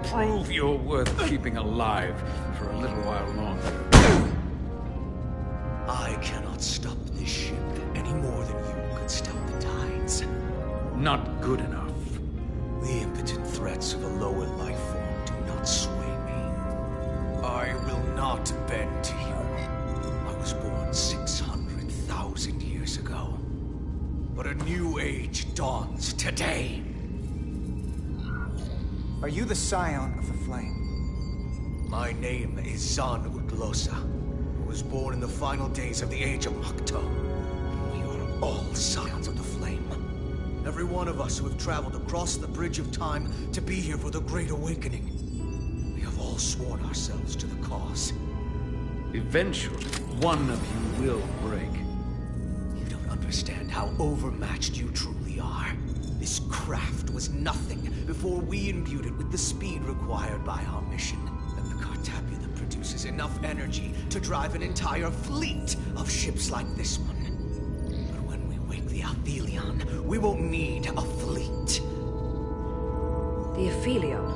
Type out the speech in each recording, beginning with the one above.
prove you're worth keeping alive for a little while longer. I cannot stop this ship any more than you could stop the tides. Not good enough. The impotent threats of a lower life form do not sway me. I will not bend to you. I was born 600,000 years ago. But a new age dawns today. Are you the scion of the flame? My name is Zan Utlosa, who was born in the final days of the Age of Makto. We are all scions of the flame. Every one of us who have traveled across the bridge of time to be here for the Great Awakening. We have all sworn ourselves to the cause. Eventually, one of you will break. You don't understand how overmatched you truly are. This craft was nothing before we imbued it with the speed required by our mission. And the Cartabula produces enough energy to drive an entire fleet of ships like this one. But when we wake the Athelion, we won't need a fleet. The Aphelion?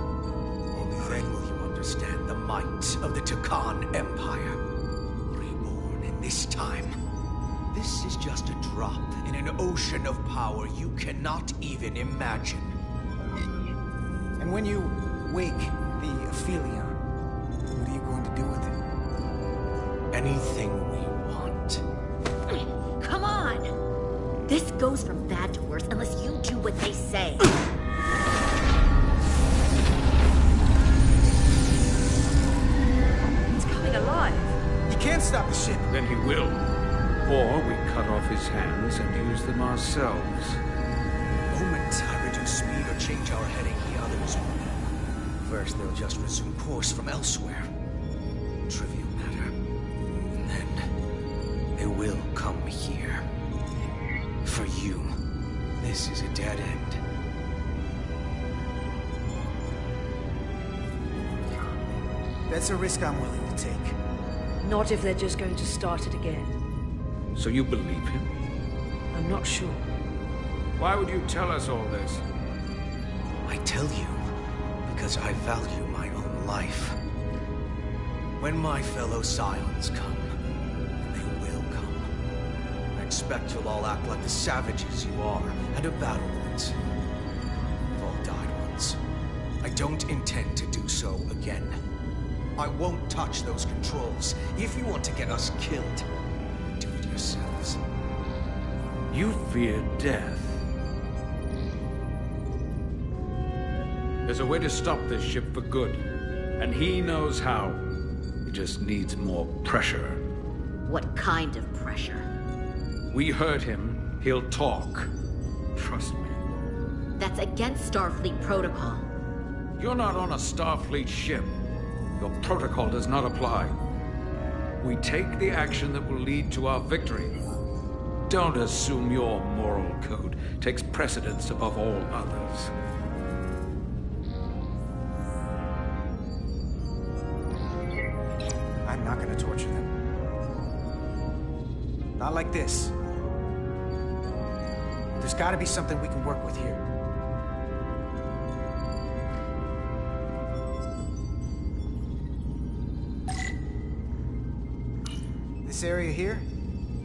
Only then will you understand the might of the Takan Empire. Reborn in this time. This is just a drop in an ocean of power you cannot even imagine. And when you wake the Aphelion, what are you going to do with it? Anything we want. Come on! This goes from bad to worse unless you do what they say. It's coming alive. You can't stop the ship. Then he will. Or we cut off his hands and use them ourselves. The moment I reduce speed or change our heading, the others will know. First, they'll just resume course from elsewhere. Trivial matter. And then, they will come here. For you, this is a dead end. That's a risk I'm willing to take. Not if they're just going to start it again. So you believe him? I'm not sure. Why would you tell us all this? I tell you, because I value my own life. When my fellow scions come, and they will come, I expect you'll all act like the savages you are, and have battled once. You've all died once. I don't intend to do so again. I won't touch those controls. If you want to get us killed, do it yourselves. You fear death. There's a way to stop this ship for good, and he knows how. He just needs more pressure. What kind of pressure? We heard him. He'll talk. Trust me. That's against Starfleet protocol. You're not on a Starfleet ship. Your protocol does not apply. We take the action that will lead to our victory. Don't assume your moral code takes precedence above all others. I'm not gonna torture them. Not like this. There's gotta be something we can work with here. This area here?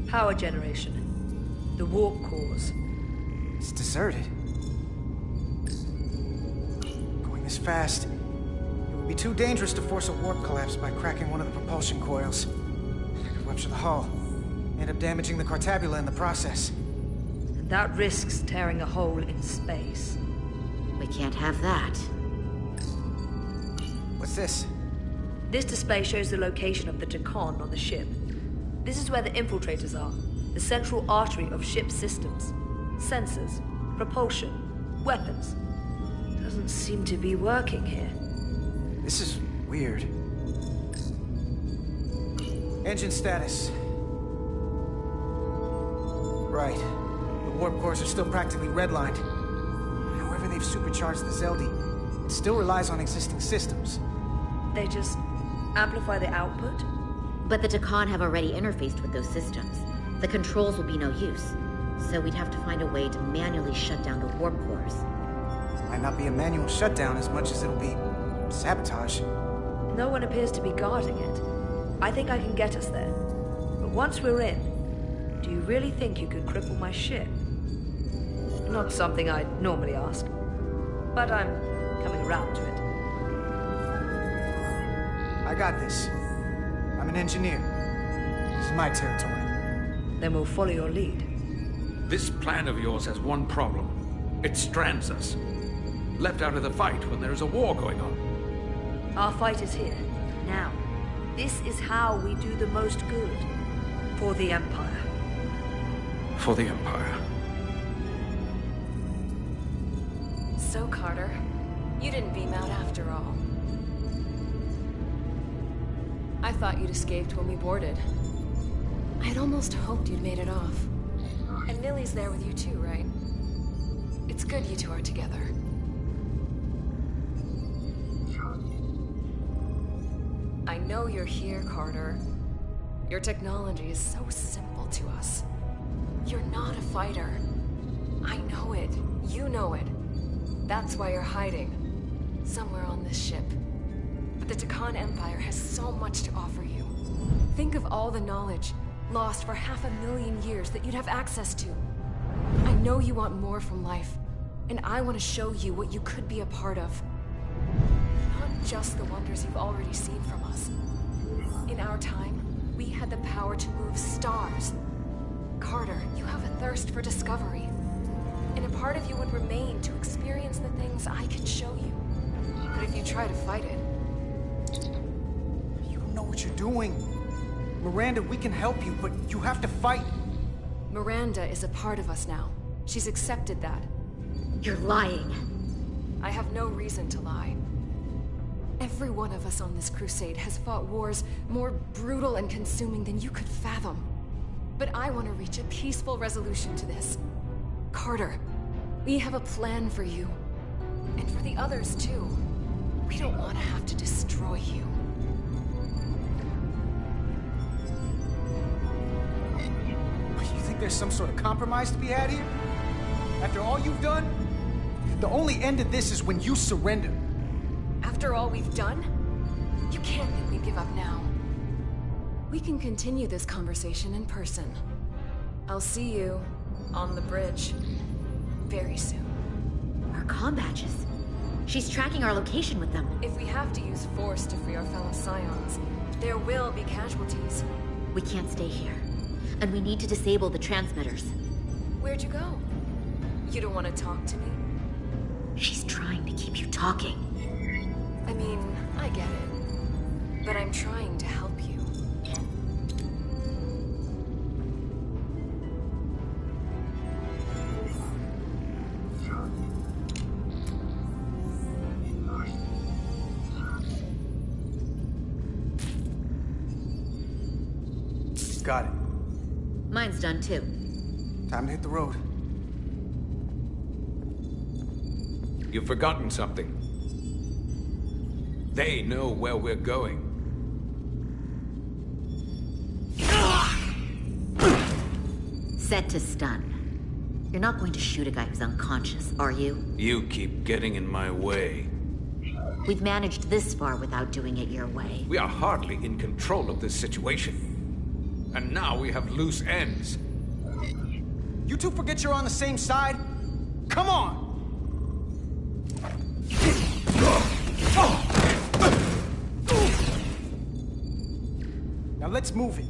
Power generation. The warp cores. It's deserted. Going this fast, it would be too dangerous to force a warp collapse by cracking one of the propulsion coils. It could rupture the hull, end up damaging the Cartabula in the process. And that risks tearing a hole in space. We can't have that. What's this? This display shows the location of the Takan on the ship. This is where the infiltrators are, the central artery of ship systems. Sensors, propulsion, weapons. Doesn't seem to be working here. This is weird. Engine status. Right. The warp cores are still practically redlined. However they've supercharged the Zeldi, it still relies on existing systems. They just amplify the output? But the Takan have already interfaced with those systems. The controls will be no use. So we'd have to find a way to manually shut down the warp cores. Might not be a manual shutdown as much as it'll be Sabotage? No one appears to be guarding it. I think I can get us there. But once we're in, do you really think you could cripple my ship? Not something I'd normally ask, but I'm coming around to it. I got this. I'm an engineer. This is my territory. Then we'll follow your lead. This plan of yours has one problem. It strands us. Left out of the fight when there is a war going on. Our fight is here, now. This is how we do the most good. For the Empire. For the Empire. So, Carter, you didn't beam out after all. I thought you'd escaped when we boarded. I had almost hoped you'd made it off. And Millie's there with you too, right? It's good you two are together. I know you're here, Carter. Your technology is so simple to us. You're not a fighter. I know it. You know it. That's why you're hiding. Somewhere on this ship. But the Takan Empire has so much to offer you. Think of all the knowledge lost for 500,000 years that you'd have access to. I know you want more from life, and I want to show you what you could be a part of. Not just the wonders you've already seen from us. In our time, we had the power to move stars. Carter, you have a thirst for discovery. And a part of you would remain to experience the things I can show you. But if you try to fight it... You don't know what you're doing. Miranda, we can help you, but you have to fight. Miranda is a part of us now. She's accepted that. You're lying. I have no reason to lie. Every one of us on this crusade has fought wars more brutal and consuming than you could fathom. But I want to reach a peaceful resolution to this. Carter, we have a plan for you. And for the others, too. We don't want to have to destroy you. You think there's some sort of compromise to be had here? After all you've done? The only end of this is when you surrender. After all we've done? You can't think we give up now. We can continue this conversation in person. I'll see you on the bridge very soon. Our comm badges. She's tracking our location with them. If we have to use force to free our fellow Scions, there will be casualties. We can't stay here. And we need to disable the transmitters. Where'd you go? You don't want to talk to me? She's trying to keep you talking. I mean, I get it. But I'm trying to help you. Got it. Mine's done too. Time to hit the road. You've forgotten something. They know where we're going. Set to stun. You're not going to shoot a guy who's unconscious, are you? You keep getting in my way. We've managed this far without doing it your way. We are hardly in control of this situation. And now we have loose ends. You two forget you're on the same side? Come on! Now let's move it.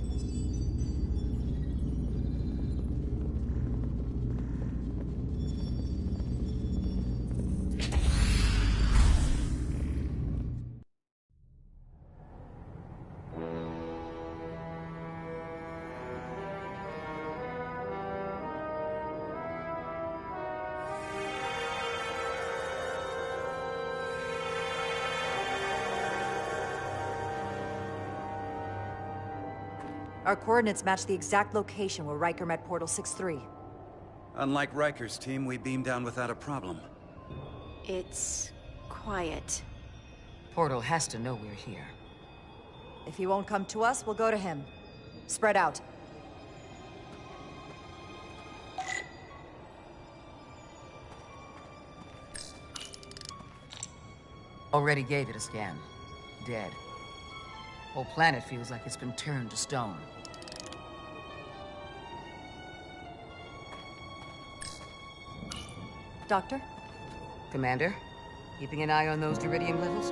Our coordinates match the exact location where Riker met Portal 6-3. Unlike Riker's team, we beamed down without a problem. It's quiet. Portal has to know we're here. If he won't come to us, we'll go to him. Spread out. Already gave it a scan. Dead. Whole planet feels like it's been turned to stone. Doctor? Commander, keeping an eye on those Deridium levels?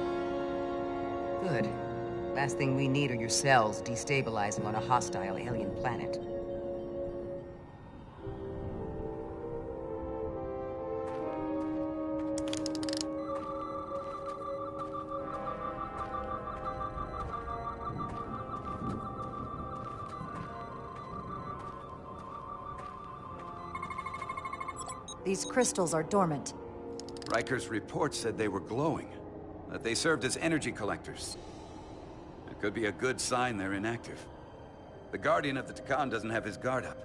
Good. Last thing we need are your cells destabilizing on a hostile alien planet. These crystals are dormant. Riker's report said they were glowing, that they served as energy collectors. It could be a good sign they're inactive. The Guardian of the Takan doesn't have his guard up.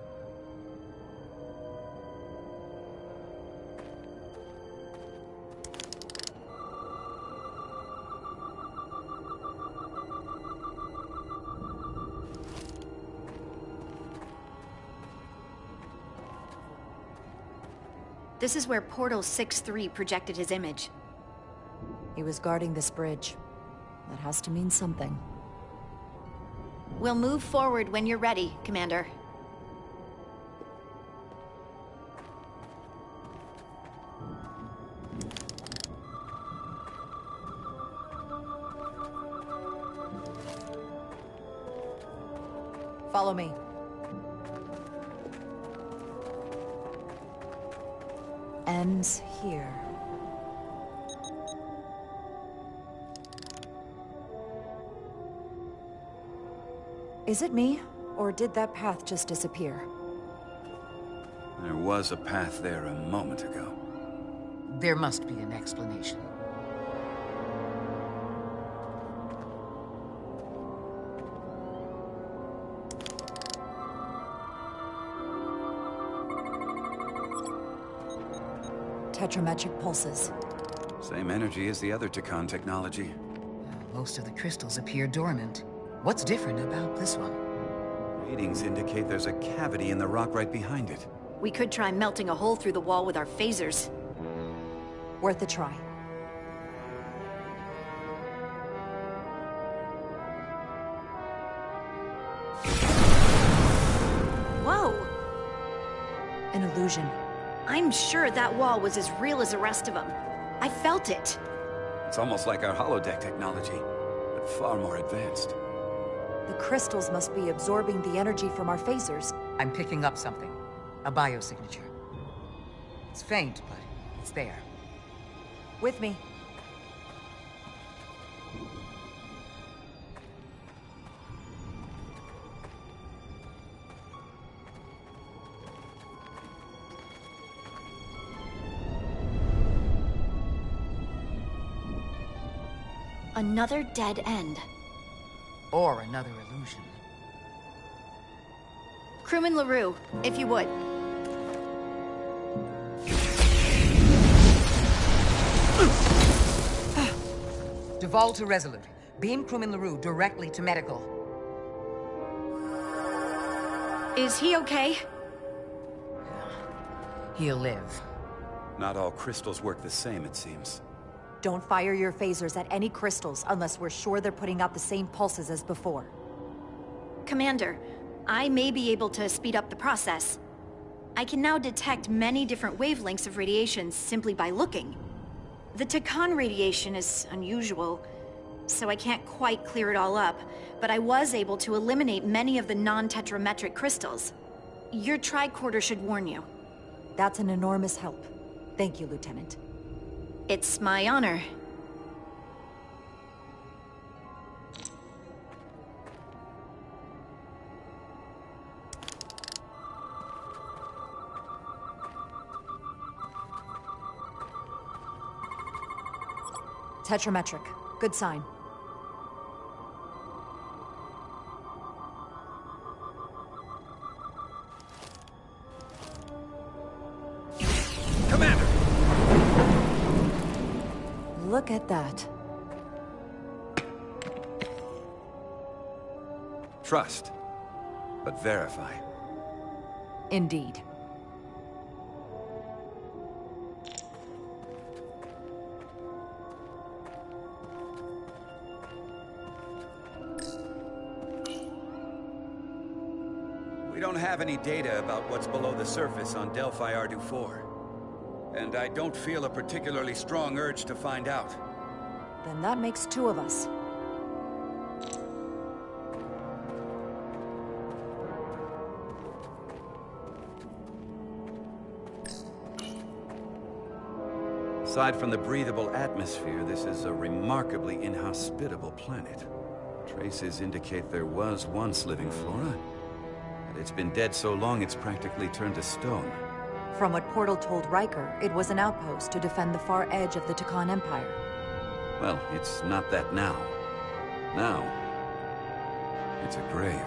This is where Portal 6-3 projected his image. He was guarding this bridge. That has to mean something. We'll move forward when you're ready, Commander. Follow me. Ends here. Is it me, or did that path just disappear? There was a path there a moment ago. There must be an explanation. Tetrametric pulses. Same energy as the other Takan technology. Most of the crystals appear dormant. What's different about this one? Readings indicate there's a cavity in the rock right behind it. We could try melting a hole through the wall with our phasers. Worth a try. Whoa! An illusion. I'm sure that wall was as real as the rest of them. I felt it. It's almost like our holodeck technology, but far more advanced. The crystals must be absorbing the energy from our phasers. I'm picking up something. A biosignature. It's faint, but it's there. With me. Another dead end. Or another illusion. Crewman LaRue, if you would. Duval to Resolute. Beam Crewman LaRue directly to medical. Is he okay? He'll live. Not all crystals work the same, it seems. Don't fire your phasers at any crystals unless we're sure they're putting out the same pulses as before. Commander, I may be able to speed up the process. I can now detect many different wavelengths of radiation simply by looking. The Takan radiation is unusual, so I can't quite clear it all up, but I was able to eliminate many of the non-tetrametric crystals. Your tricorder should warn you. That's an enormous help. Thank you, Lieutenant. It's my honor. Tetrametric. Good sign. Commander! Look at that. Trust, but verify. Indeed. We don't have any data about what's below the surface on Delphi Ardu 4. And I don't feel a particularly strong urge to find out. Then that makes two of us. Aside from the breathable atmosphere, this is a remarkably inhospitable planet. Traces indicate there was once living flora, but it's been dead so long it's practically turned to stone. From what Portal told Riker, it was an outpost to defend the far edge of the Takan Empire. Well, it's not that now. Now, it's a grave.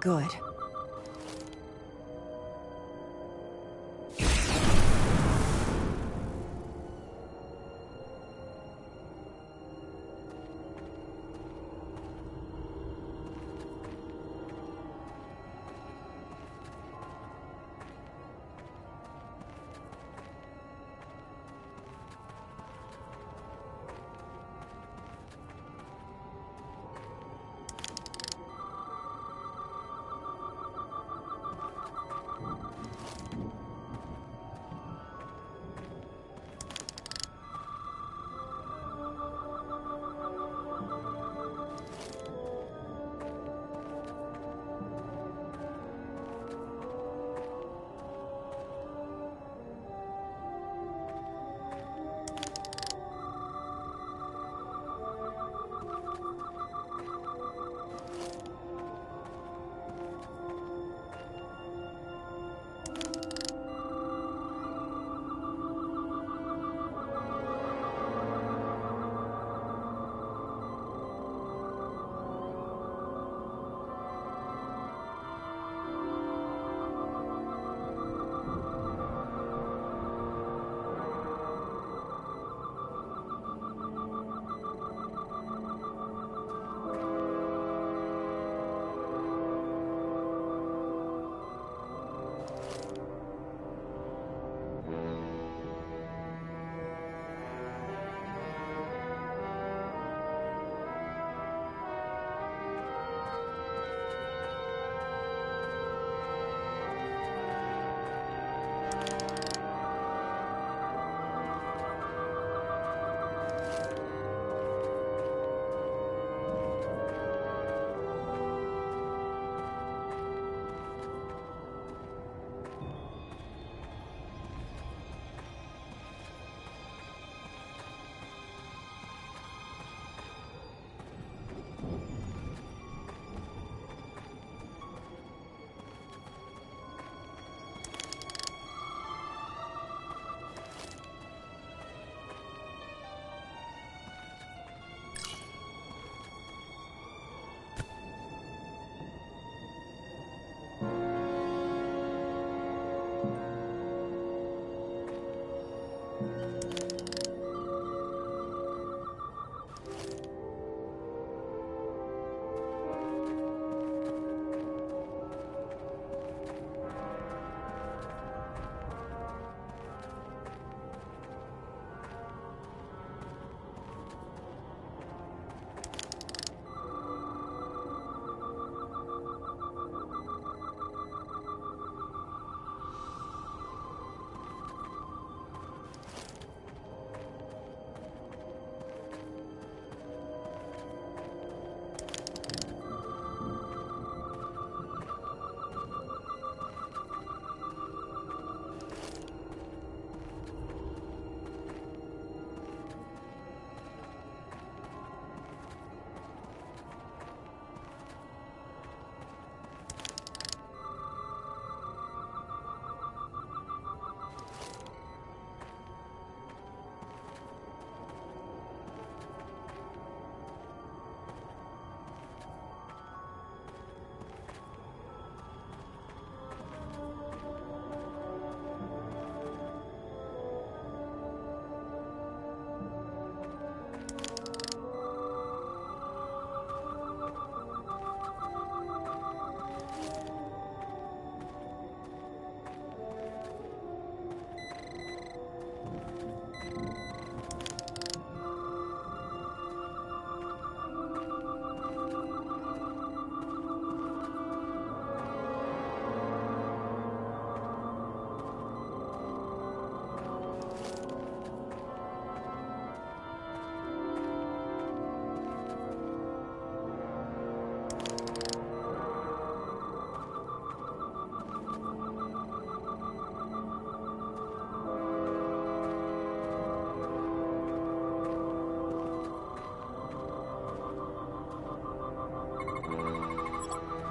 Good.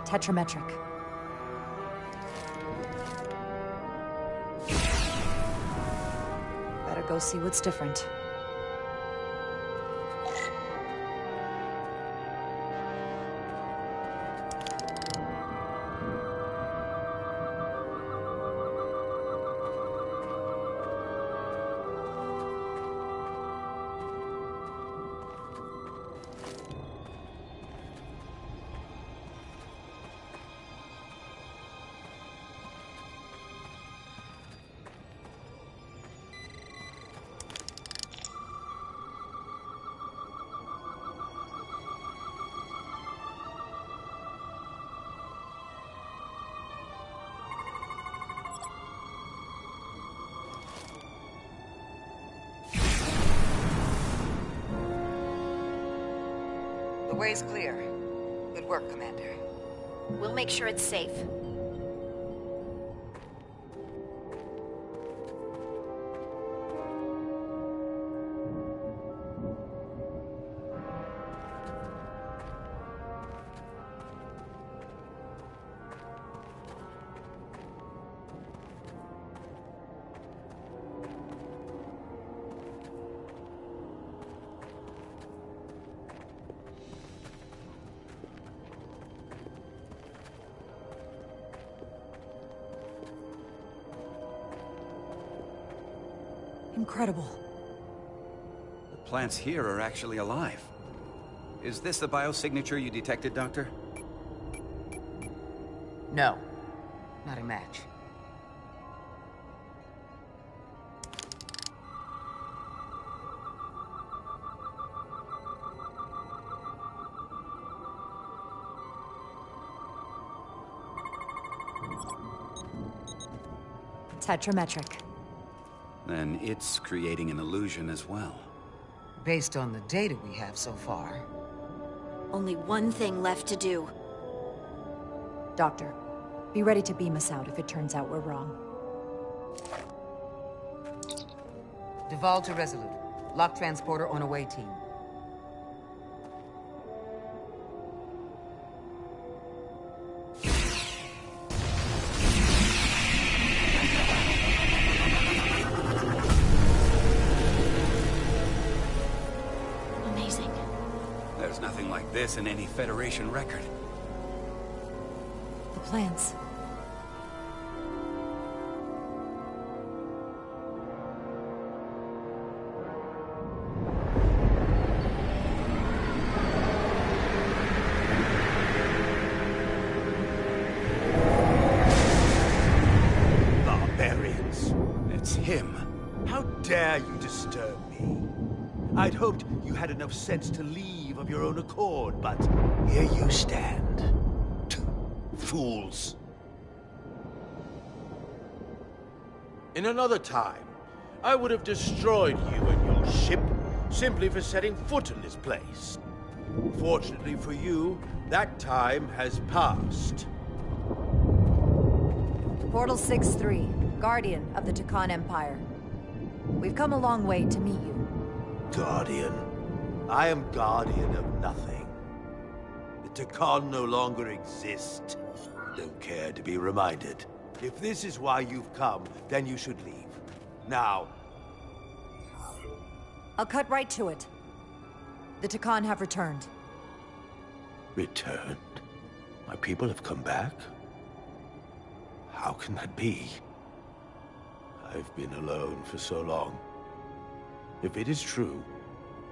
Tetrametric. Better go see what's different. The way's clear. Good work, Commander. We'll make sure it's safe. Incredible. The plants here are actually alive. Is this the biosignature you detected, Doctor? No. Not a match. Tetrametric. Then it's creating an illusion as well. Based on the data we have so far. Only one thing left to do. Doctor, be ready to beam us out if it turns out we're wrong. Duval to Resolute. Lock transporter on away team. Amazing. There's nothing like this in any Federation record. The plants. Barbarians. It's him. How dare you disturb me? I'd hoped you had enough sense to leave of your own accord, but here you stand. Fools. In another time, I would have destroyed you and your ship simply for setting foot in this place. Fortunately for you, that time has passed. Portal 6-3, Guardian of the Takan Empire. We've come a long way to meet you. Guardian. I am guardian of nothing. The Takan no longer exist. Don't care to be reminded. If this is why you've come, then you should leave. Now. I'll cut right to it. The Takan have returned. Returned? My people have come back? How can that be? I've been alone for so long. If it is true,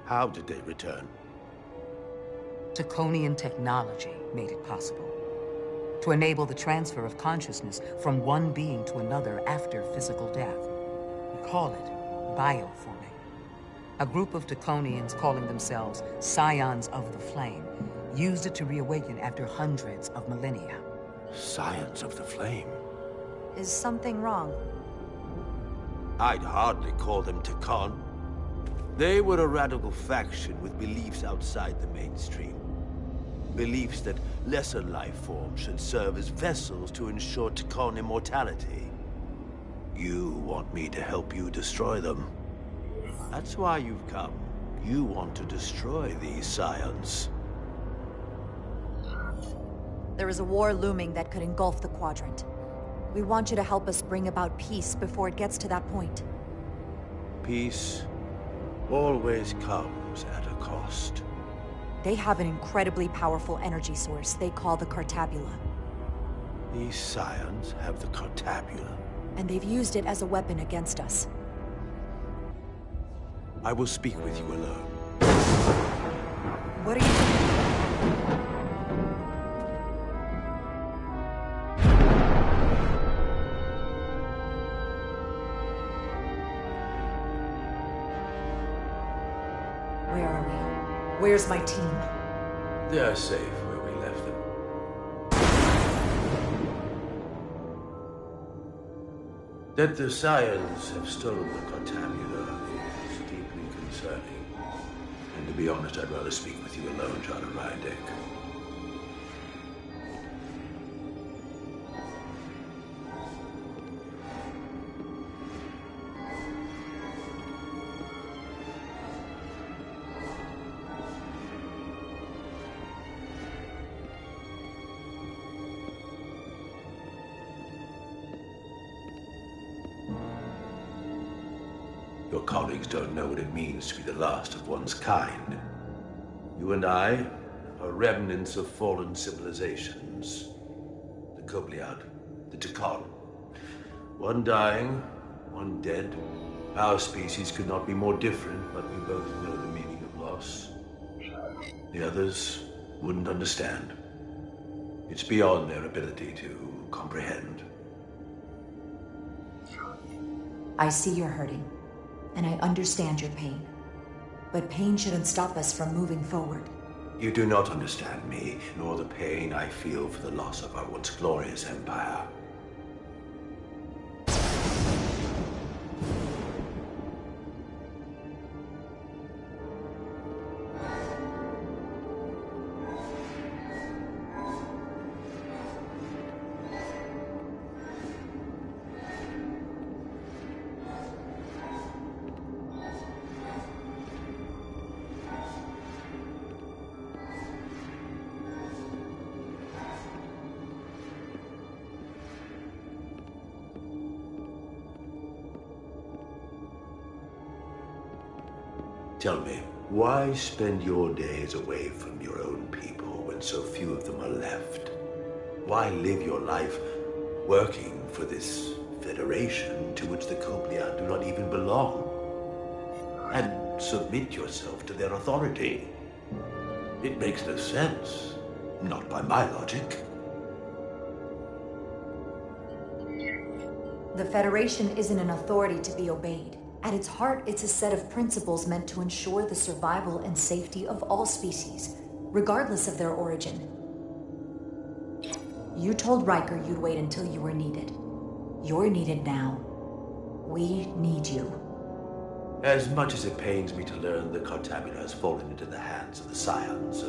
how did they return? Taconian technology made it possible. To enable the transfer of consciousness from one being to another after physical death. We call it bioforming. A group of Taconians calling themselves Scions of the Flame used it to reawaken after hundreds of millennia. Scions of the Flame? Is something wrong? I'd hardly call them Takan. They were a radical faction with beliefs outside the mainstream. Beliefs that lesser life forms should serve as vessels to ensure Takan immortality. You want me to help you destroy them. That's why you've come. You want to destroy these Scions. There is a war looming that could engulf the Quadrant. We want you to help us bring about peace before it gets to that point. Peace always comes at a cost. They have an incredibly powerful energy source they call the Cartabula. These Scions have the Cartabula. And they've used it as a weapon against us. I will speak with you alone. What are you doing? Where are we? Where's my team? They are safe where we left them. That the Scions have stolen the Cartabula is deeply concerning. And to be honest, I'd rather speak with you alone, John Rydick. Your colleagues don't know what it means to be the last of one's kind. You and I are remnants of fallen civilizations. The Kobliad, the Tekon. One dying, one dead. Our species could not be more different, but we both know the meaning of loss. The others wouldn't understand. It's beyond their ability to comprehend. I see you're hurting, and I understand your pain. But pain shouldn't stop us from moving forward. You do not understand me, nor the pain I feel for the loss of our once glorious empire. Tell me, why spend your days away from your own people when so few of them are left? Why live your life working for this federation to which the Kobliad do not even belong? And submit yourself to their authority? It makes no sense. Not by my logic. The Federation isn't an authority to be obeyed. At its heart, it's a set of principles meant to ensure the survival and safety of all species, regardless of their origin. You told Riker you'd wait until you were needed. You're needed now. We need you. As much as it pains me to learn the Cartabula has fallen into the hands of the Scions,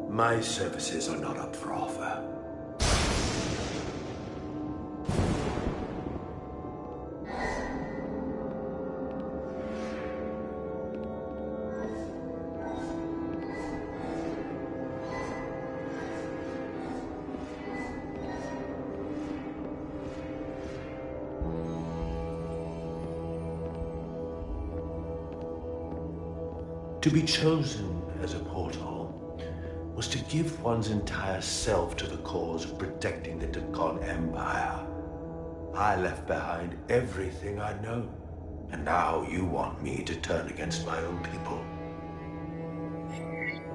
my services are not up for offer. To be chosen as a portal was to give one's entire self to the cause of protecting the Tekon Empire. I left behind everything I know, and now you want me to turn against my own people.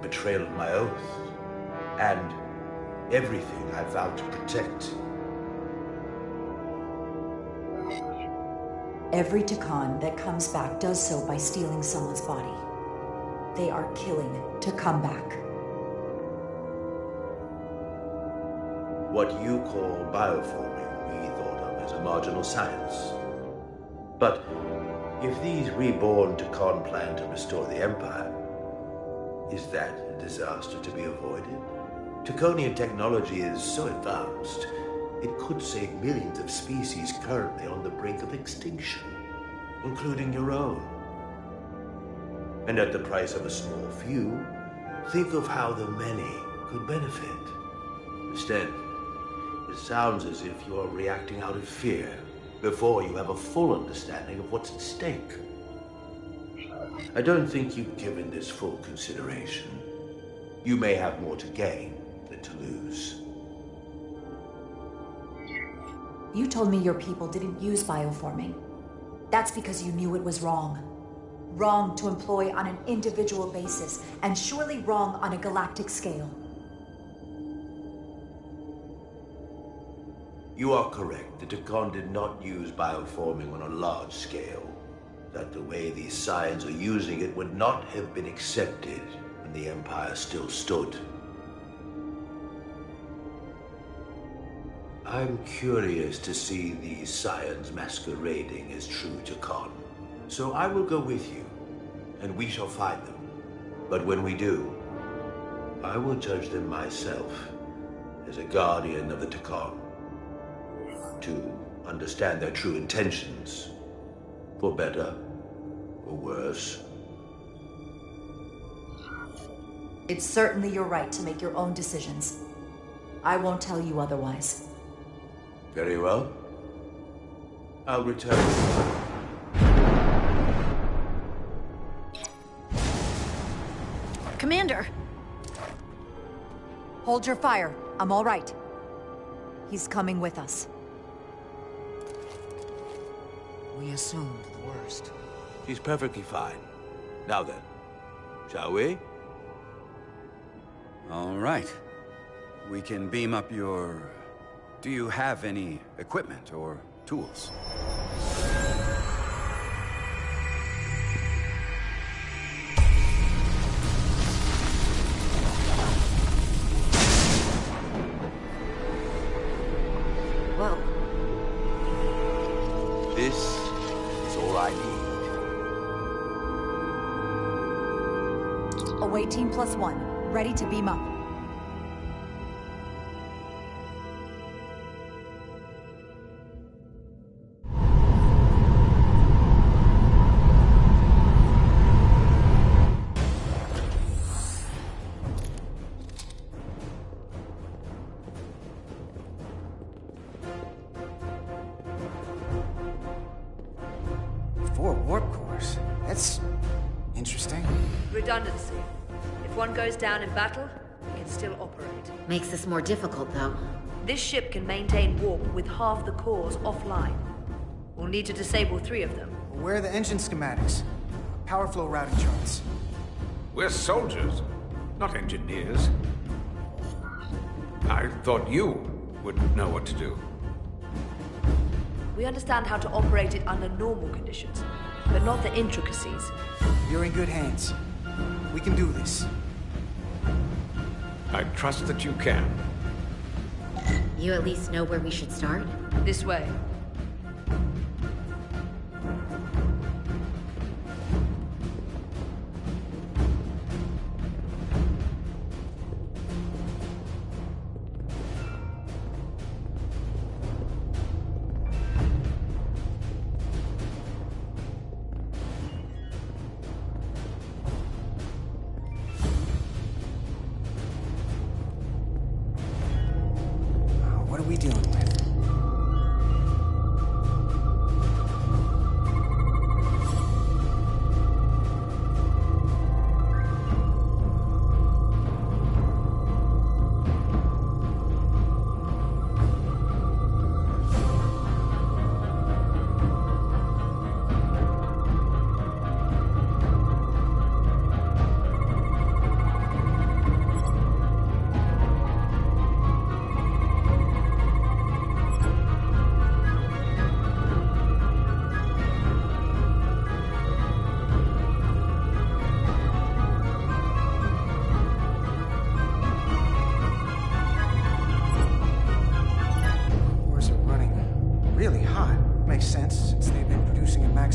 Betrayal of my oath, and everything I vowed to protect. Every Tekon that comes back does so by stealing someone's body. They are killing to come back. What you call bioforming, we thought of as a marginal science. But if these reborn Tekon plan to restore the Empire, is that a disaster to be avoided? Tekonian technology is so advanced, it could save millions of species currently on the brink of extinction, including your own. And at the price of a small few, think of how the many could benefit. Instead, it sounds as if you're reacting out of fear before you have a full understanding of what's at stake. I don't think you've given this full consideration. You may have more to gain than to lose. You told me your people didn't use bioforming. That's because you knew it was wrong. Wrong to employ on an individual basis, and surely wrong on a galactic scale. You are correct. The Takon did not use bioforming on a large scale. That the way these Scions are using it would not have been accepted when the Empire still stood. I'm curious to see these Scions masquerading as true Takon. So I will go with you, and we shall find them. But when we do, I will judge them myself as a guardian of the Takon, to understand their true intentions, for better or worse. It's certainly your right to make your own decisions. I won't tell you otherwise. Very well. I'll return. Commander! Hold your fire. I'm all right. He's coming with us. We assumed the worst. She's perfectly fine. Now then, shall we? All right. We can beam up your... Do you have any equipment or tools? Whoa. This is all I need. Await Team +1. Ready to beam up. Four warp cores. That's interesting. Redundancy. If one goes down in battle, it can still operate. Makes this more difficult, though. This ship can maintain warp with half the cores offline. We'll need to disable 3 of them. Where are the engine schematics? Power flow routing charts. We're soldiers, not engineers. I thought you would know what to do. We understand how to operate it under normal conditions, but not the intricacies. You're in good hands. We can do this. I trust that you can. You at least know where we should start? This way. What are we dealing with?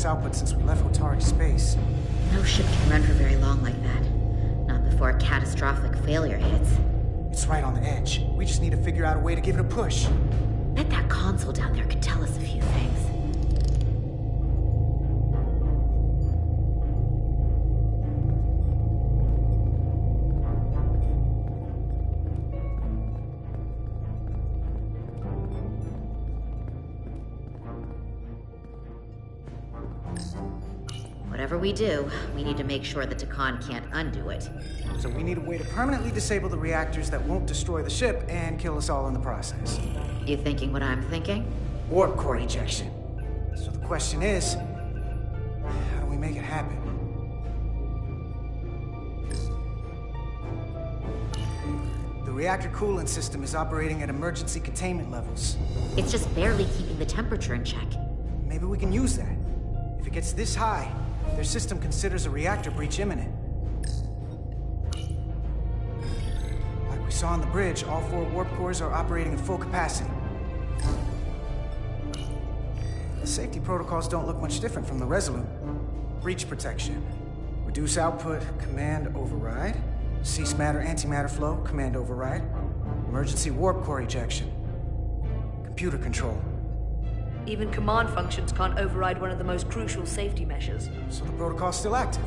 Output since we left Otari space. No ship can run for very long like that. Not before a catastrophic failure hits. It's right on the edge. We just need to figure out a way to give it a push. Bet that console down there could tell us a few things. Whatever we do, we need to make sure the Takan can't undo it. So we need a way to permanently disable the reactors that won't destroy the ship and kill us all in the process. You thinking what I'm thinking? Warp core ejection. So the question is, how do we make it happen? The reactor coolant system is operating at emergency containment levels. It's just barely keeping the temperature in check. Maybe we can use that. If it gets this high, their system considers a reactor breach imminent. Like we saw on the bridge, all 4 warp cores are operating at full capacity. The safety protocols don't look much different from the Resolute. Breach protection. Reduce output, command override. Cease matter, antimatter flow, command override. Emergency warp core ejection. Computer control. Even command functions can't override one of the most crucial safety measures. So the protocol's still active.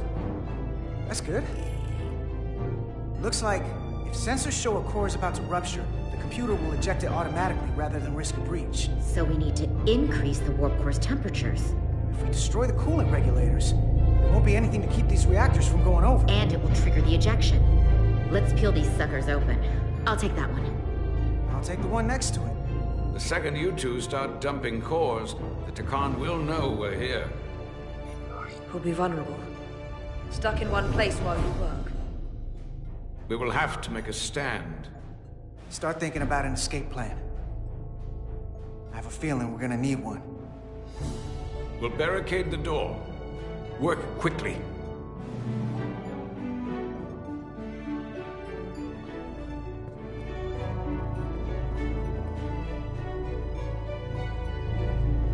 That's good. Looks like if sensors show a core is about to rupture, the computer will eject it automatically rather than risk a breach. So we need to increase the warp core's temperatures. If we destroy the coolant regulators, there won't be anything to keep these reactors from going over. And it will trigger the ejection. Let's peel these suckers open. I'll take that one. I'll take the one next to it. The second you two start dumping cores, the Takan will know we're here. We'll be vulnerable. Stuck in one place while you work. We will have to make a stand. Start thinking about an escape plan. I have a feeling we're gonna need one. We'll barricade the door. Work quickly.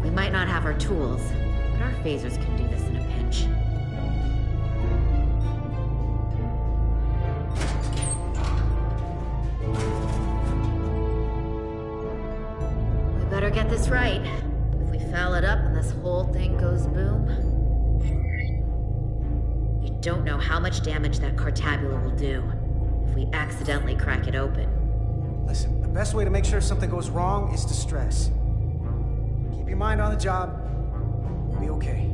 We might not have our tools, but our phasers can do this in a pinch. We better get this right. If we foul it up and this whole thing goes boom... You don't know how much damage that cartabula will do if we accidentally crack it open. Listen, the best way to make sure something goes wrong is to stress. Keep your mind on the job. We'll be okay.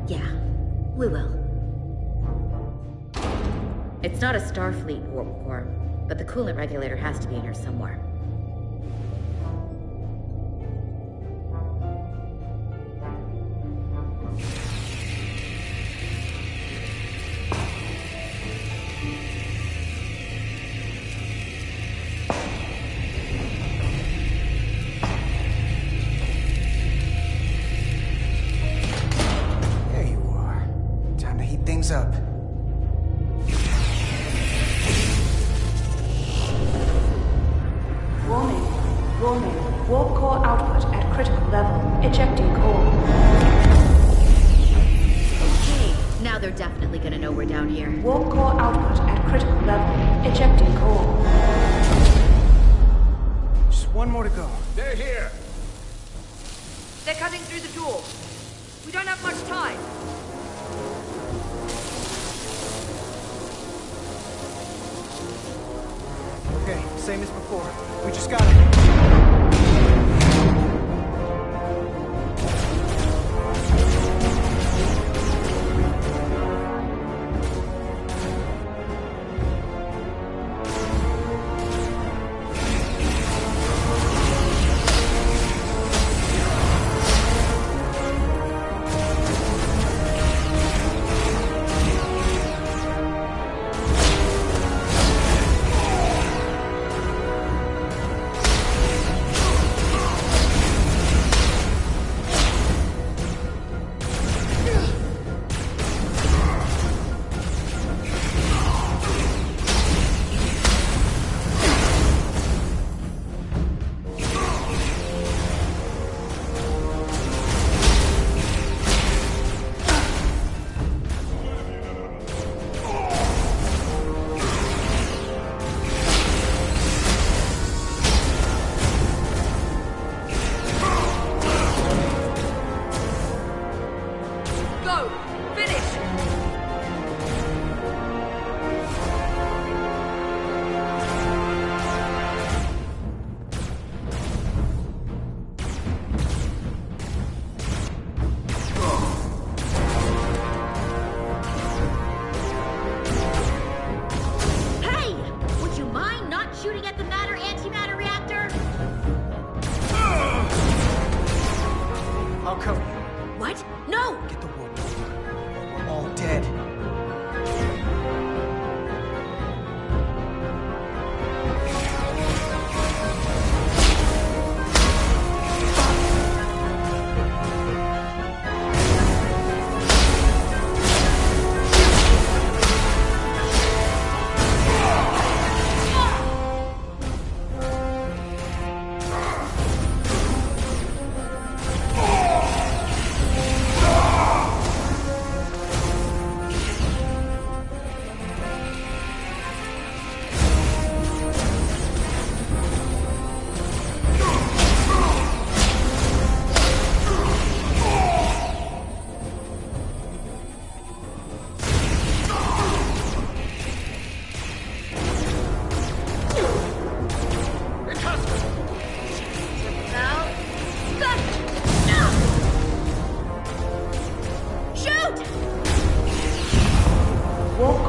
Yeah, we will. It's not a Starfleet warp core, but the coolant regulator has to be in here somewhere. There you are. Time to heat things up. Warning. Warning. Warp core output at critical level. Ejecting core. Okay, now they're definitely gonna know we're down here. Warp core output at critical level. Ejecting core. Just one more to go. They're here! They're cutting through the door. We don't have much time. Okay, same as before. We just gotta...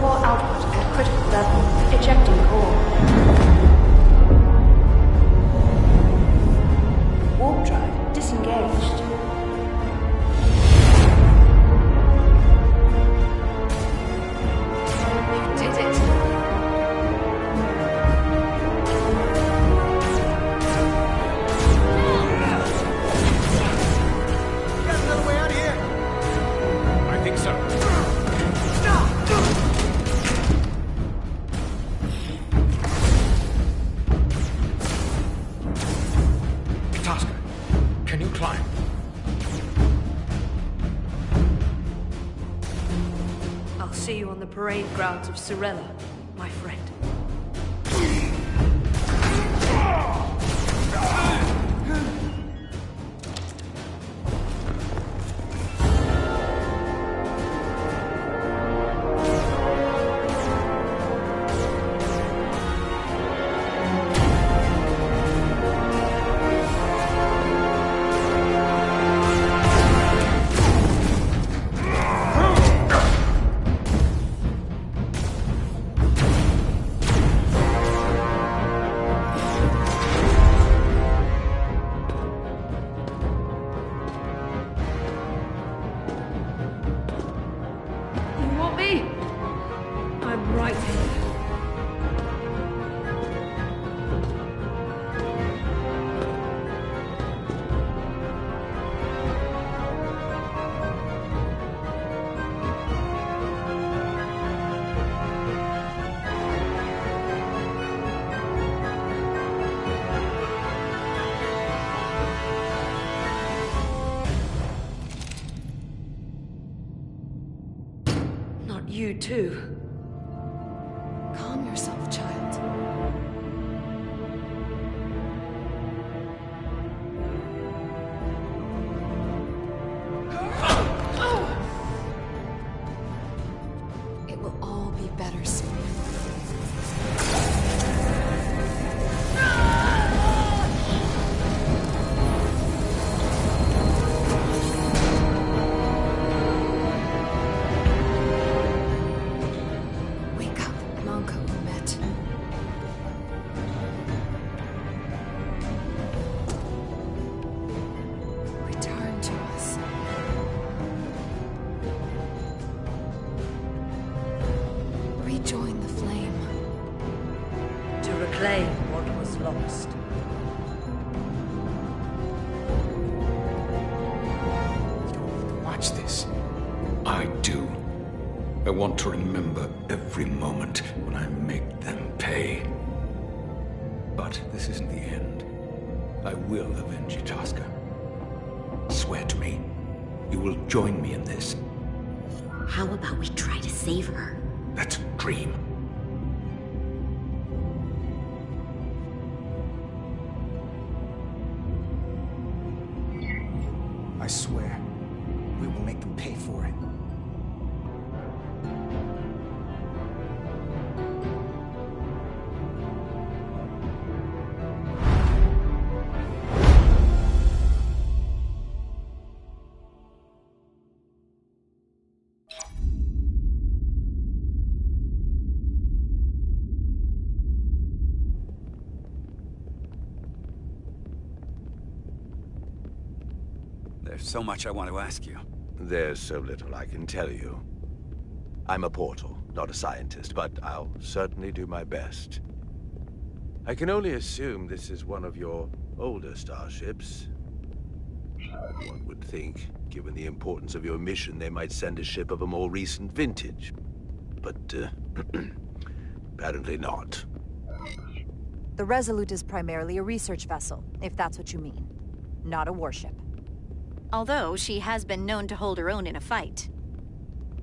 core output at critical level. Ejecting core. Warp drive disengaged. You did it. Got another way out of here? I think so. Tosca, can you climb? I'll see you on the parade grounds of Sorella, my friend. You want me? I'm right here. Not you, too. Calm yourself, child. It will all be better soon. Wake up, Monko Umet. Return to us. Rejoin the flame. To reclaim what was lost. Watch this. I do. I want to remember every moment when I make them pay. But this isn't the end. I will avenge you, Tosca. Swear to me, you will join me in this. How about we try to save her? That's a dream. I swear, we will make them pay for it. There's so much I want to ask you. There's so little I can tell you. I'm a portal, not a scientist, but I'll certainly do my best. I can only assume this is one of your older starships. One would think, given the importance of your mission, they might send a ship of a more recent vintage. But, apparently not. The Resolute is primarily a research vessel, if that's what you mean. Not a warship. Although she has been known to hold her own in a fight.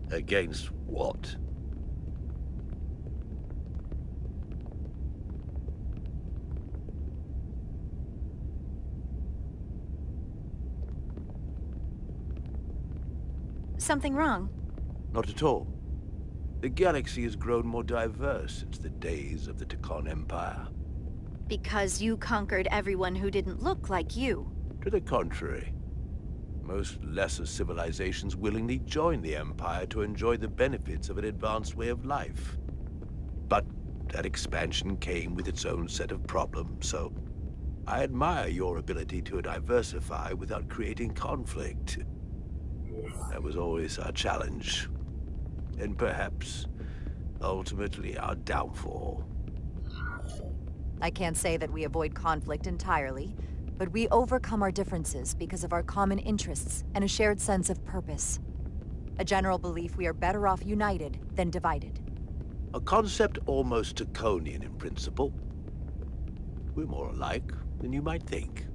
Against what? Something wrong? Not at all. The galaxy has grown more diverse since the days of the Tekon Empire. Because you conquered everyone who didn't look like you. To the contrary. Most lesser civilizations willingly join the Empire to enjoy the benefits of an advanced way of life. But that expansion came with its own set of problems, so I admire your ability to diversify without creating conflict. That was always our challenge, and perhaps ultimately our downfall. I can't say that we avoid conflict entirely, but we overcome our differences because of our common interests and a shared sense of purpose. A general belief we are better off united than divided. A concept almost Draconian in principle. We're more alike than you might think.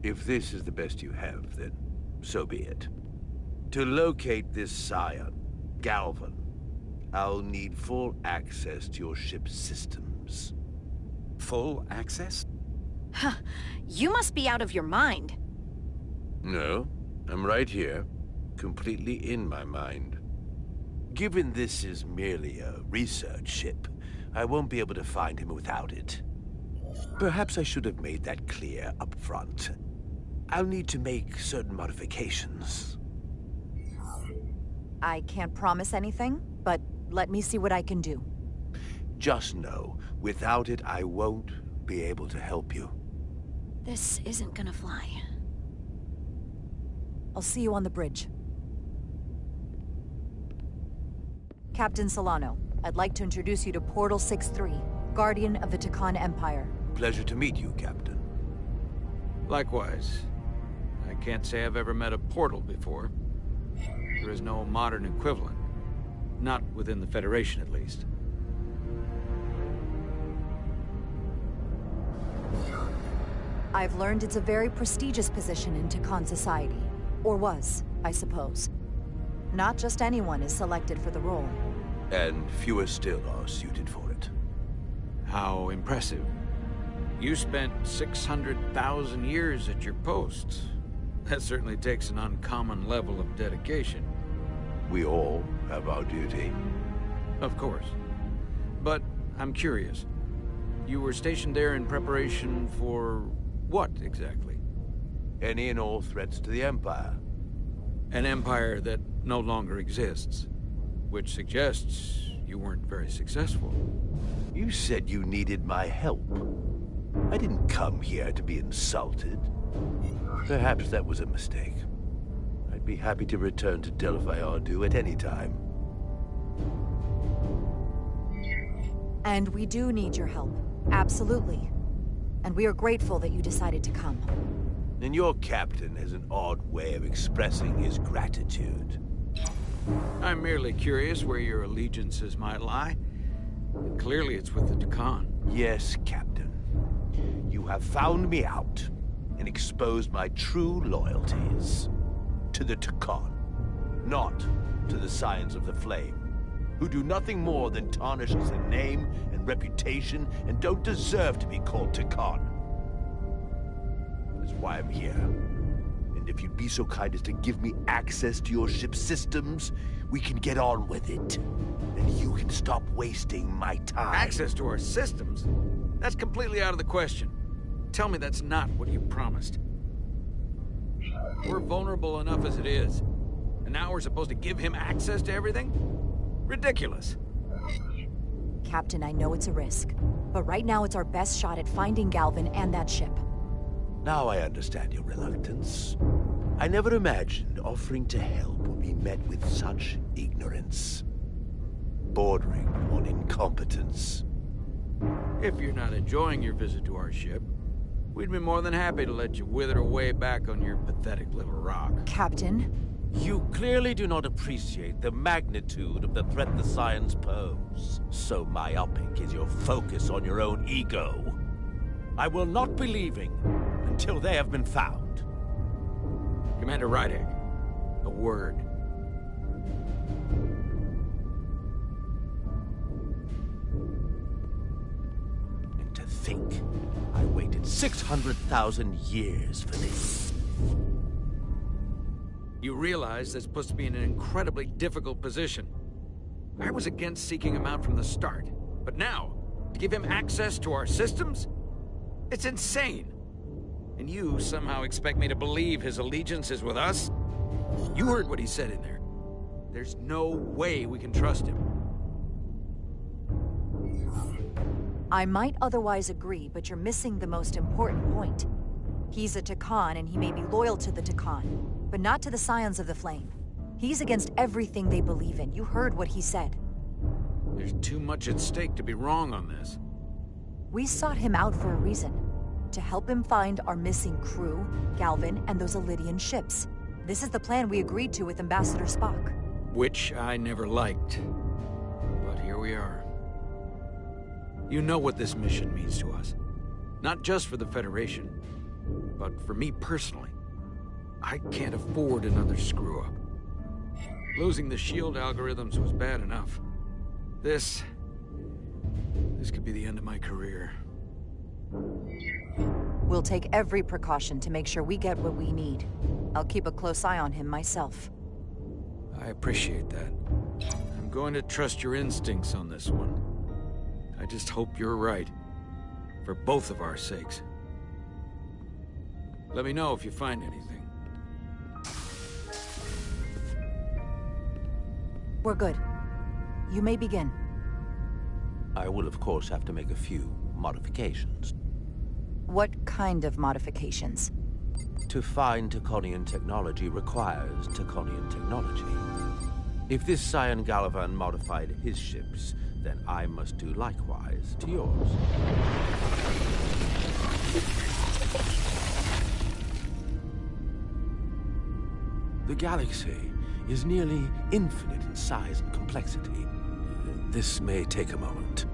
If this is the best you have, then so be it. To locate this scion, Galvan, I'll need full access to your ship's systems. Full access? Huh. You must be out of your mind. No, I'm right here, completely in my mind. Given this is merely a research ship, I won't be able to find him without it. Perhaps I should have made that clear up front. I'll need to make certain modifications. I can't promise anything, but let me see what I can do. Just know, without it, I won't be able to help you. This isn't gonna fly. I'll see you on the bridge. Captain Solano, I'd like to introduce you to Portal 6-3, Guardian of the Takan Empire. Pleasure to meet you, Captain. Likewise. I can't say I've ever met a portal before. There is no modern equivalent. Not within the Federation, at least. I've learned it's a very prestigious position in Takan society. Or was, I suppose. Not just anyone is selected for the role. And fewer still are suited for it. How impressive. You spent 600,000 years at your post. That certainly takes an uncommon level of dedication. We all have our duty. Of course. But I'm curious. You were stationed there in preparation for what, exactly? Any and all threats to the Empire. An empire that no longer exists. Which suggests you weren't very successful. You said you needed my help. I didn't come here to be insulted. Perhaps that was a mistake. I'd be happy to return to Delphi Ardu at any time. And we do need your help. Absolutely. And we are grateful that you decided to come. And your captain has an odd way of expressing his gratitude. I'm merely curious where your allegiances might lie. And clearly it's with the Takan. Yes, Captain. You have found me out and exposed my true loyalties. To the Takan, not to the Scions of the Flame, who do nothing more than tarnish the name and reputation and don't deserve to be called Takan. That's why I'm here. And if you'd be so kind as to give me access to your ship's systems, we can get on with it. And you can stop wasting my time. Access to our systems? That's completely out of the question. Tell me that's not what you promised. We're vulnerable enough as it is. And now we're supposed to give him access to everything? Ridiculous. Captain, I know it's a risk. But right now it's our best shot at finding Galvan and that ship. Now I understand your reluctance. I never imagined offering to help would be met with such ignorance. Bordering on incompetence. If you're not enjoying your visit to our ship, we'd be more than happy to let you wither away back on your pathetic little rock. Captain? You clearly do not appreciate the magnitude of the threat the Scions pose. So myopic is your focus on your own ego. I will not be leaving until they have been found. Commander Rydek, a word. And to think, I waited 600,000 years for this. You realize that's supposed to be in an incredibly difficult position. I was against seeking him out from the start, but now, to give him access to our systems? It's insane. And you somehow expect me to believe his allegiance is with us? You heard what he said in there. There's no way we can trust him. I might otherwise agree, but you're missing the most important point. He's a Takan, and he may be loyal to the Takan, but not to the Scions of the Flame. He's against everything they believe in. You heard what he said. There's too much at stake to be wrong on this. We sought him out for a reason. To help him find our missing crew, Galvin, and those Elydian ships. This is the plan we agreed to with Ambassador Spock. Which I never liked. But here we are. You know what this mission means to us. Not just for the Federation, but for me personally. I can't afford another screw-up. Losing the shield algorithms was bad enough. This could be the end of my career. We'll take every precaution to make sure we get what we need. I'll keep a close eye on him myself. I appreciate that. I'm going to trust your instincts on this one. I just hope you're right. For both of our sakes. Let me know if you find anything. We're good. You may begin. I will, of course, have to make a few modifications. What kind of modifications? To find Taconian technology requires Taconian technology. If this Scion Galvan modified his ships, then I must do likewise to yours. The galaxy is nearly infinite in size and complexity. This may take a moment.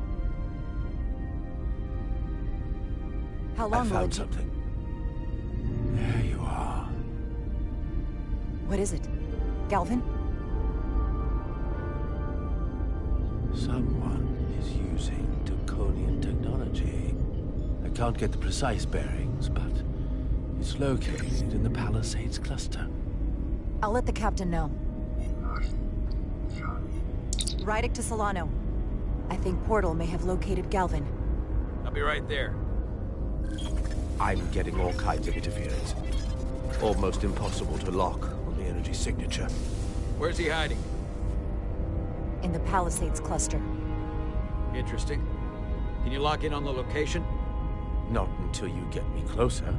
How long I will found it something. There you are. What is it? Galvin? Someone is using Taconian technology. I can't get the precise bearings, but it's located in the Palisades cluster. I'll let the captain know. Rydick to Solano. I think Portal may have located Galvin. I'll be right there. I'm getting all kinds of interference. Almost impossible to lock on the energy signature. Where's he hiding? In the Palisades cluster. Interesting. Can you lock in on the location? Not until you get me closer.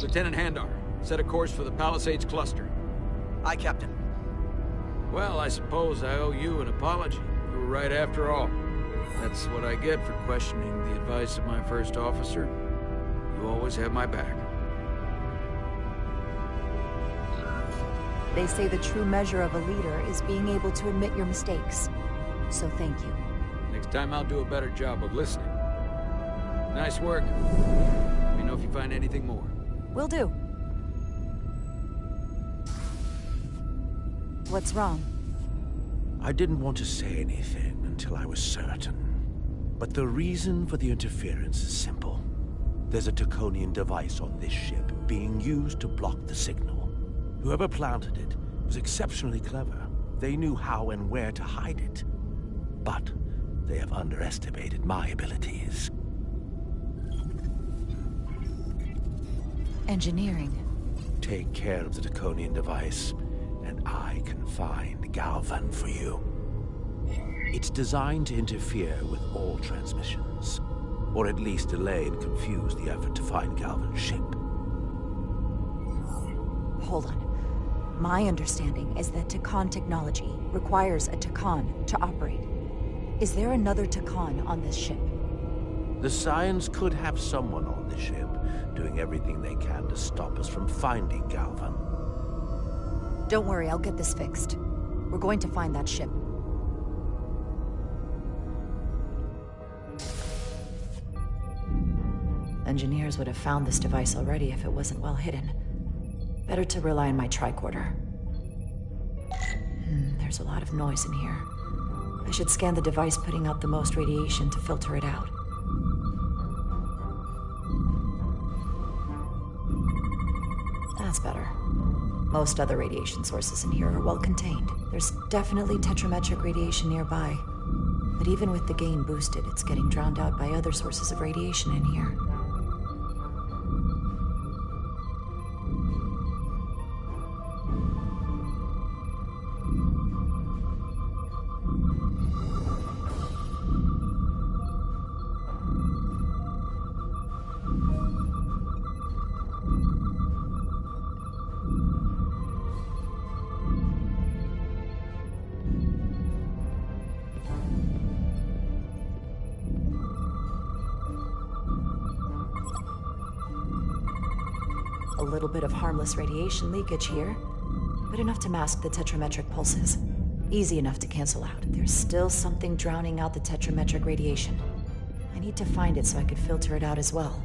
Lieutenant Handar, set a course for the Palisades cluster. Aye, Captain. Well, I suppose I owe you an apology. You were right after all. That's what I get for questioning the advice of my first officer. You always have my back. They say the true measure of a leader is being able to admit your mistakes. So thank you. Next time I'll do a better job of listening. Nice work. Let me know if you find anything more. Will do. What's wrong? I didn't want to say anything until I was certain. But the reason for the interference is simple. There's a Taconian device on this ship being used to block the signal. Whoever planted it was exceptionally clever. They knew how and where to hide it. But they have underestimated my abilities. Engineering. Take care of the Taconian device, and I can find Galvan for you. It's designed to interfere with all transmissions, or at least delay and confuse the effort to find Galvan's ship. Hold on. My understanding is that Takan technology requires a Takan to operate. Is there another Takan on this ship? The Scions could have someone on the ship, doing everything they can to stop us from finding Galvan. Don't worry, I'll get this fixed. We're going to find that ship. Engineers would have found this device already if it wasn't well hidden. Better to rely on my tricorder. There's a lot of noise in here. I should scan the device putting out the most radiation to filter it out. That's better. Most other radiation sources in here are well contained. There's definitely tetrametric radiation nearby. But even with the gain boosted, it's getting drowned out by other sources of radiation in here. A little bit of harmless radiation leakage here, but enough to mask the tetrametric pulses. Easy enough to cancel out. There's still something drowning out the tetrametric radiation. I need to find it so I could filter it out as well.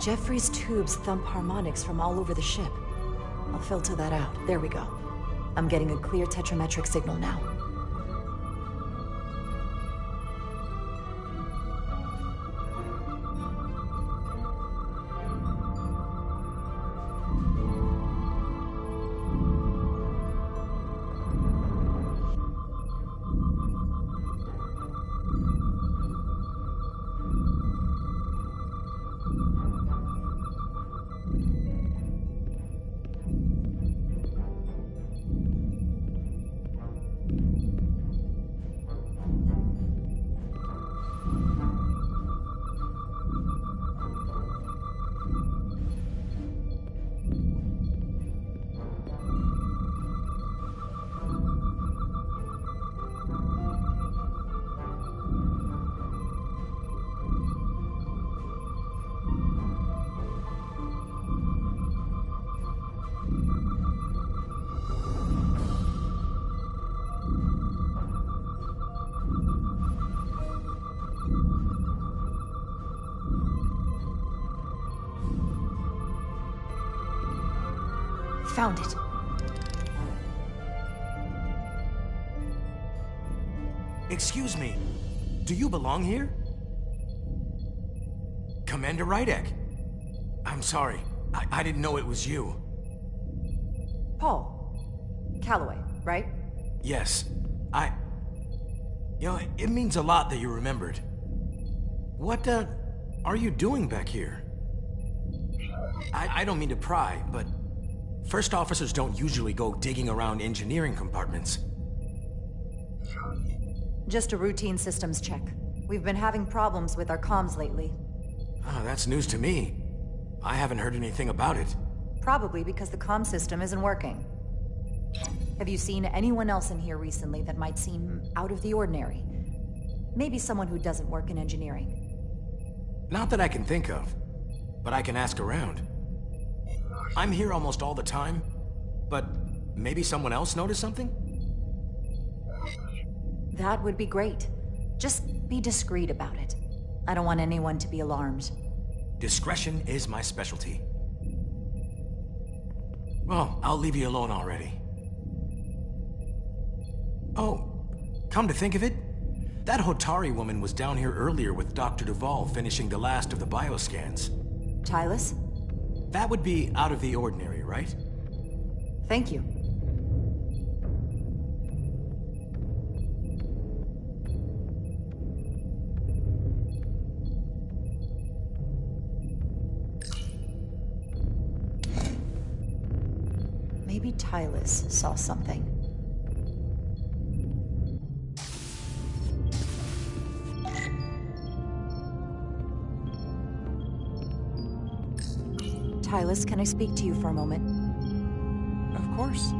Jeffrey's tubes thump harmonics from all over the ship. I'll filter that out. There we go. I'm getting a clear tetrametric signal now. Found it. Excuse me, do you belong here? Commander Rydek. I'm sorry, I didn't know it was you. Paul. Calloway, right? Yes, You know, it means a lot that you remembered. What, are you doing back here? I don't mean to pry, but first officers don't usually go digging around engineering compartments. Just a routine systems check. We've been having problems with our comms lately. Oh, that's news to me. I haven't heard anything about it. Probably because the comm system isn't working. Have you seen anyone else in here recently that might seem out of the ordinary? Maybe someone who doesn't work in engineering. Not that I can think of, but I can ask around. I'm here almost all the time, but maybe someone else noticed something? That would be great. Just be discreet about it. I don't want anyone to be alarmed. Discretion is my specialty. Well, I'll leave you alone already. Oh, come to think of it, that Hotari woman was down here earlier with Dr. Duvall finishing the last of the bioscans. Tylus? That would be out of the ordinary, right? Thank you. Maybe Tylus saw something. Tylus, can I speak to you for a moment? Of course.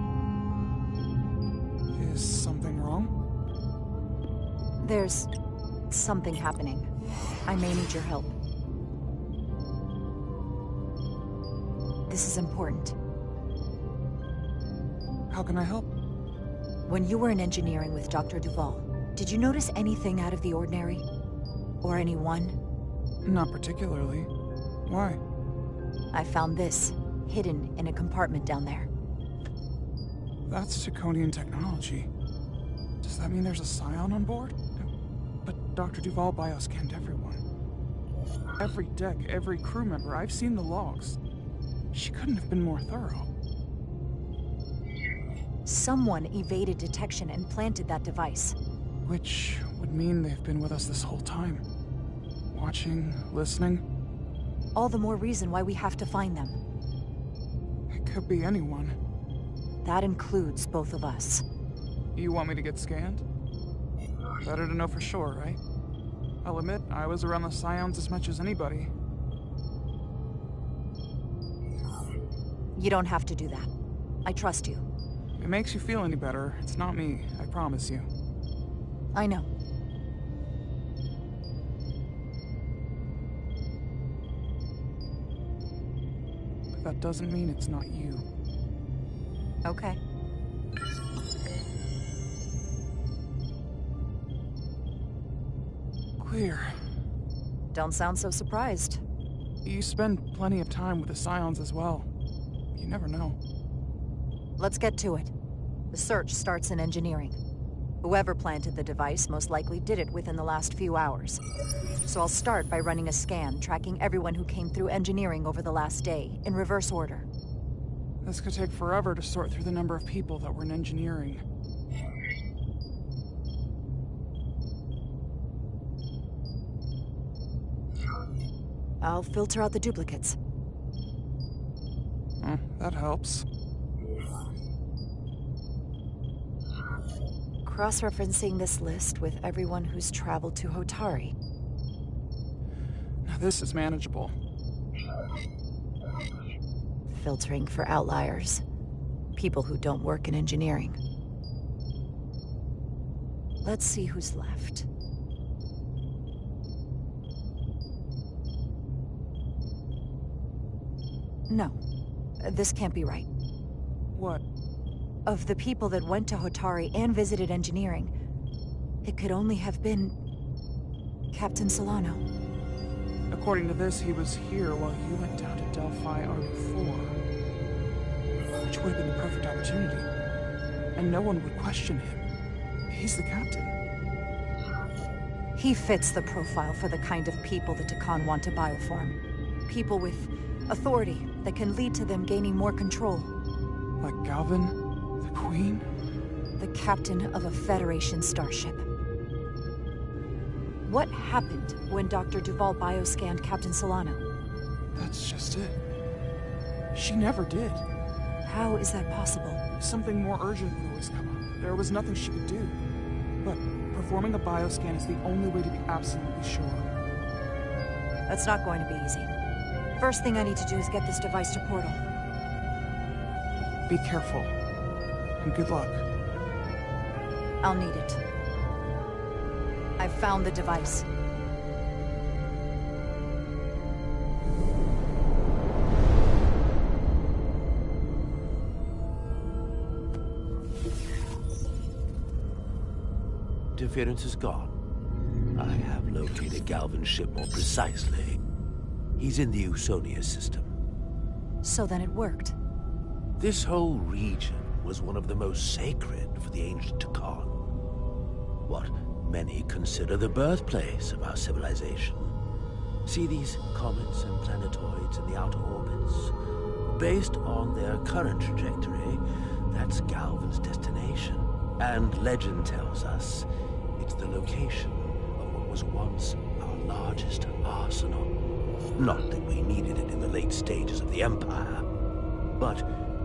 Is something wrong? There's something happening. I may need your help. This is important. How can I help? When you were in engineering with Dr. Duvall, did you notice anything out of the ordinary? Or anyone? Not particularly. Why? I found this, hidden in a compartment down there. That's Draconian technology. Does that mean there's a scion on board? But Dr. Duvall bioscanned everyone. Every deck, every crew member, I've seen the logs. She couldn't have been more thorough. Someone evaded detection and planted that device. Which would mean they've been with us this whole time. Watching, listening. All the more reason why we have to find them. It could be anyone. That includes both of us. You want me to get scanned? Better to know for sure, right? I'll admit, I was around the Scions as much as anybody. You don't have to do that. I trust you. If it makes you feel any better, it's not me, I promise you. I know. But that doesn't mean it's not you. Okay. Clear. Don't sound so surprised. You spend plenty of time with the Scions as well. You never know. Let's get to it. The search starts in engineering. Whoever planted the device most likely did it within the last few hours. So I'll start by running a scan, tracking everyone who came through engineering over the last day, in reverse order. This could take forever to sort through the number of people that were in engineering. I'll filter out the duplicates. That helps. Cross-referencing this list with everyone who's traveled to Hotari. Now this is manageable. Filtering for outliers. People who don't work in engineering. Let's see who's left. No. This can't be right. What? Of the people that went to Hotari and visited engineering, it could only have been Captain Solano. According to this, he was here while you went down to Delphi RB4. Which would have been the perfect opportunity. And no one would question him. He's the captain. He fits the profile for the kind of people the Takan want to bioform. People with authority that can lead to them gaining more control. Like Galvin? The Queen? The captain of a Federation starship. What happened when Dr. Duval bioscanned Captain Solano? That's just it. She never did. How is that possible? Something more urgent would always come up. There was nothing she could do. But performing a bioscan is the only way to be absolutely sure. That's not going to be easy. First thing I need to do is get this device to Portal. Be careful. And good luck. I'll need it. I've found the device. Interference is gone. I have located Galvin's ship more precisely. He's in the Usonia system. So then it worked. This whole region was one of the most sacred for the ancient Takan. What many consider the birthplace of our civilization. See these comets and planetoids in the outer orbits? Based on their current trajectory, that's Galvin's destination. And legend tells us it's the location of what was once our largest arsenal. Not that we needed it in the late stages of the Empire, but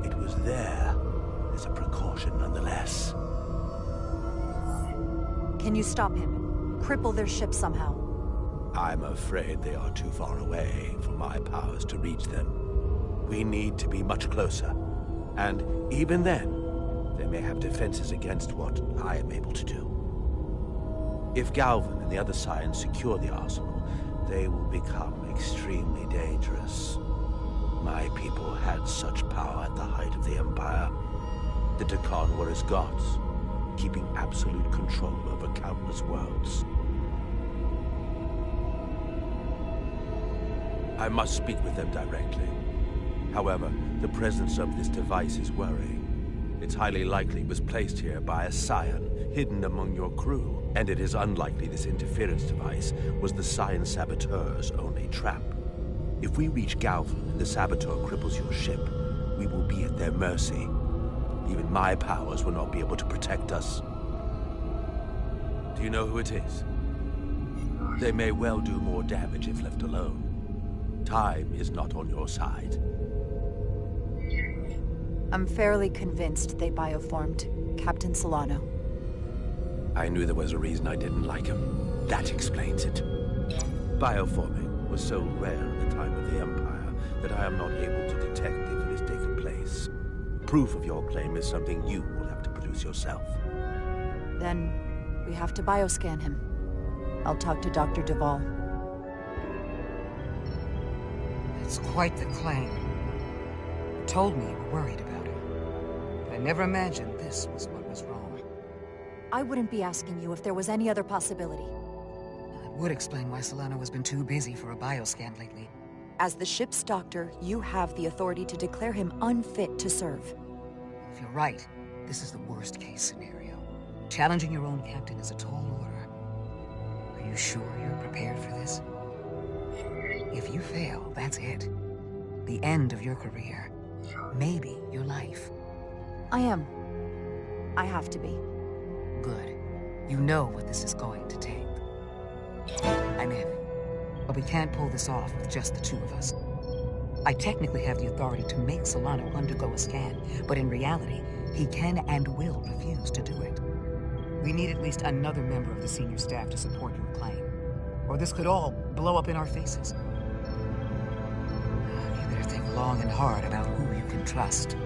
it was there as a precaution nonetheless. Can you stop him? Cripple their ship somehow? I'm afraid they are too far away for my powers to reach them. We need to be much closer. And even then, they may have defenses against what I am able to do. If Galvin and the other Scions secure the arsenal, they will become extremely dangerous. My people had such power at the height of the Empire. The Takan were as gods, keeping absolute control over countless worlds. I must speak with them directly. However, the presence of this device is worrying. It's highly likely it was placed here by a scion hidden among your crew, and it is unlikely this interference device was the scion saboteur's only trap. If we reach Galvan and the saboteur cripples your ship, we will be at their mercy. Even my powers will not be able to protect us. Do you know who it is? They may well do more damage if left alone. Time is not on your side. I'm fairly convinced they bioformed Captain Solano. I knew there was a reason I didn't like him. That explains it. Bioforming was so rare at the time of the Empire that I am not able to detect if it has taken place. Proof of your claim is something you will have to produce yourself. Then we have to bioscan him. I'll talk to Dr. Duvall. It's quite the claim. You told me you were worried about it. But I never imagined this was what was wrong. I wouldn't be asking you if there was any other possibility. That would explain why Solano has been too busy for a bioscan lately. As the ship's doctor, you have the authority to declare him unfit to serve. If you're right, this is the worst-case scenario. Challenging your own captain is a tall order. Are you sure you're prepared for this? If you fail, that's it. The end of your career. Maybe your life. I am. I have to be. Good. You know what this is going to take. I'm in. But we can't pull this off with just the two of us. I technically have the authority to make Solano undergo a scan, but in reality, he can and will refuse to do it. We need at least another member of the senior staff to support your claim, or this could all blow up in our faces. You better think long and hard about who you can trust.